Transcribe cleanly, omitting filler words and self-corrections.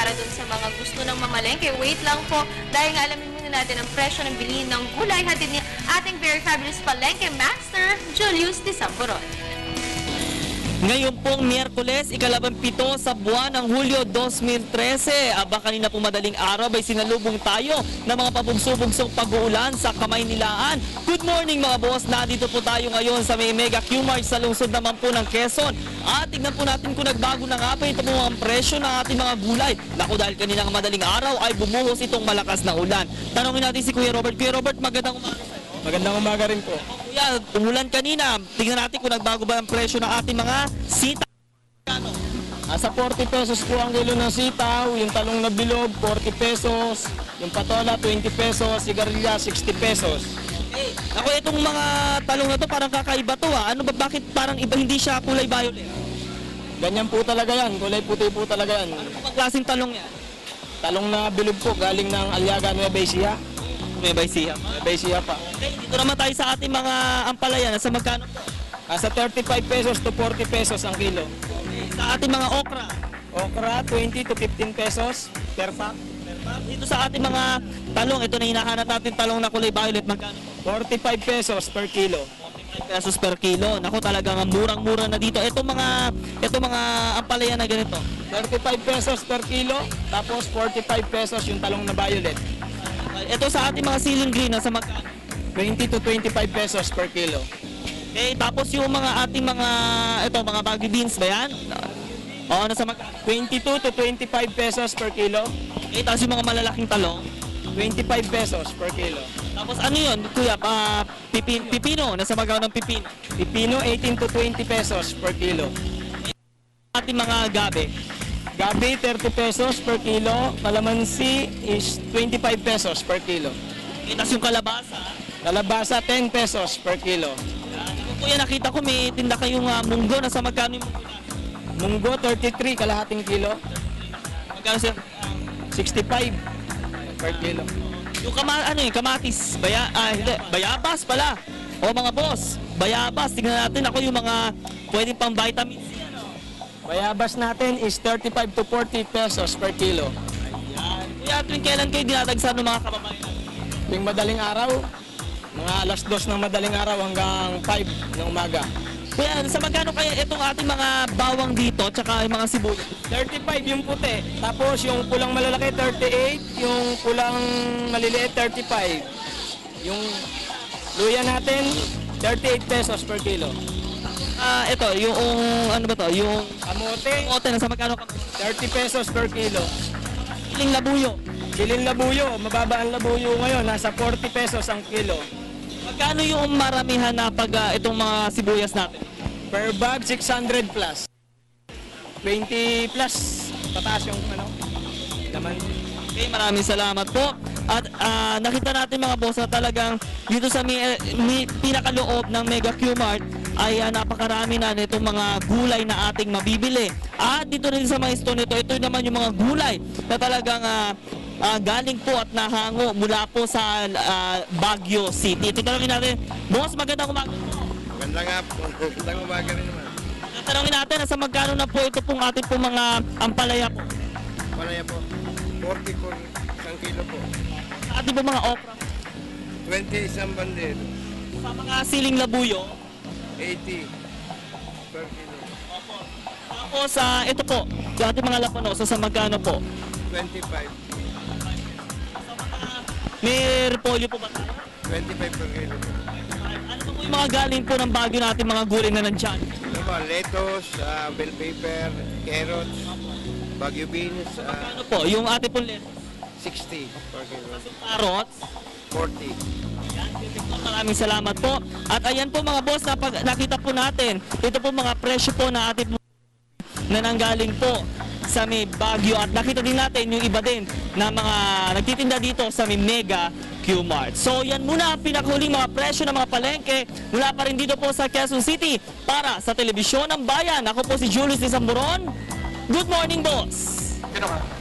para dun sa mga gusto ng mamalengke. Wait lang po, dahil nga alamin muna natin ang presyo ng bilihin ng gulay. Hatid ni ating very fabulous palengke master, Julius de Samburon. Ngayon pong Miyerkules, ika-17 sa buwan ng Hulyo 2013. Aba, kanina pong madaling araw ay sinalubong tayo ng mga pabugso-bugsong pag-uulan sa Kamaynilaan. Good morning mga boss, nandito po tayo ngayon sa may Mega Q-Mart sa lungsod naman po ng Quezon. At tignan po natin kung nagbago na nga pa ito po ang presyo ng ating mga gulay. Naku, dahil kanina ng madaling araw ay bumuhos itong malakas na ulan. Tanongin natin si Kuya Robert. Kuya Robert, magandang umaga sa'yo. Magandang umaga rin po. Kuya, umulan kanina. Tingnan natin kung nagbago ba ang presyo ng ating mga sita. Sa 40 pesos po ang kilo ng sitaw, yung talong na bilog, 40 pesos, yung patola, 20 pesos, sigarilya, 60 pesos. Eh, ako itong mga talong na to parang kakaiba to ah. Ano ba, bakit parang iba, hindi siya kulay violet? Ganyan po talaga yan, kulay puti po talaga yan. Ano pang klaseng talong yan? Talong na bilog po, galing ng Aliaga, Nueva Ecija. Nueva Ecija. Nueva Ecija pa. Okay, dito naman tayo sa ating mga ampalaya. Nasa magkano po? Sa 35 pesos to 40 pesos ang kilo. Okay, sa ating mga okra. Okra, 20 to 15 pesos per pack. Dito sa ating mga talong, ito na hinahanap natin talong na kulay violet. Magkano po? 45 pesos per kilo. 45 pesos per kilo. Naku, talagang murang-mura na dito. Ito mga ampalaya na ganito. 35 pesos per kilo, tapos 45 pesos yung talong na violet. Ito sa ating mga siling green, nasa magkano? 20 to 25 pesos per kilo. Okay, tapos yung mga ating mga baggy beans ba yan? Oo, nasa magkano? 22 to 25 pesos per kilo. Okay, tapos yung mga malalaking talong. 25 pesos per kilo. Tapos ano yun, kuya? Pipino, nasa magkano ng pipino? Pipino, 18 to 20 pesos per kilo. Ating mga gabi. Gabi, 30 pesos per kilo. Kalamansi is 25 pesos per kilo. Okay, tapos yung kalabasa. Kalabasa, 10 pesos per kilo. Kuya, nakita ko may tinda kayong munggo, nasa magkano yung munggo? Munggo, 33, kalahating kilo. Magkano siya? 65 per kilo. Yung kamatis, hindi, bayabas pala. O mga boss, bayabas, tingnan natin ako yung mga pwedeng pang vitamins. Bayabas natin is 35 to 40 pesos per kilo. Kuya, tuwing kailan kayo dinadagsan ng mga kababayan? Tuwing madaling araw, mga alas 2 ng madaling araw hanggang 5 ng umaga. Kuya, sa magkano kaya itong ating mga bawang dito, tsaka yung mga sibuyas? 35 yung puti, tapos yung pulang malalaki 38, yung pulang maliliit 35. Yung luya natin 38 pesos per kilo. Ito, yung ano ba to? Yung Kamote ote, nasa magkano kamote? 30 pesos per kilo. Siling labuyo. Siling labuyo, mababa ang labuyo ngayon, nasa 40 pesos ang kilo. Magkano yung maramihan na pag itong mga sibuyas natin? Per bag 600 plus. 20 plus pataas yung laman. Okay, maraming salamat po. At nakita natin mga boss na talagang dito sa pinakaloob ng Mega Q-Mart ay napakarami na nitong mga gulay na ating mabibili. At dito rin sa mga store nito, ito naman yung mga gulay na talagang galing po at nahango mula po sa Baguio City. Titanongin natin, boss, magandang umaga. Maganda nga po. Magandang umaga rin naman. Titanongin natin, nasa magkano na po ito pong ating pong mga ampalaya po? Palaya po. 40 po isang kilo po. Sa ating pong mga okra, 20 isang bandero. sa mga siling labuyo, 80 per kilo. tapos ito po, yung ating mga lapanosa, sa magkano po? 25. May repolyo po ba tayo? 25 per kilo. Ano po yung mga galing po ng Baguio natin mga gulay na nandyan? Ano po? Lettuce, bell pepper, carrots, Baguio beans, Ano po, yung ating pong lettuce, 60 per kilo. carrots. 40. Maraming salamat po. At ayan po mga boss, nakita po natin, ito po mga presyo po na ating na nanggaling po sa may Baguio. At nakita din natin yung iba din na mga nagtitinda dito sa may Mega Q-Mart. So yan muna ang pinakahuling mga presyo ng mga palengke mula pa rin dito po sa Quezon City para sa Telebisyon ng Bayan. Ako po si Julius de Samburon. Good morning, boss!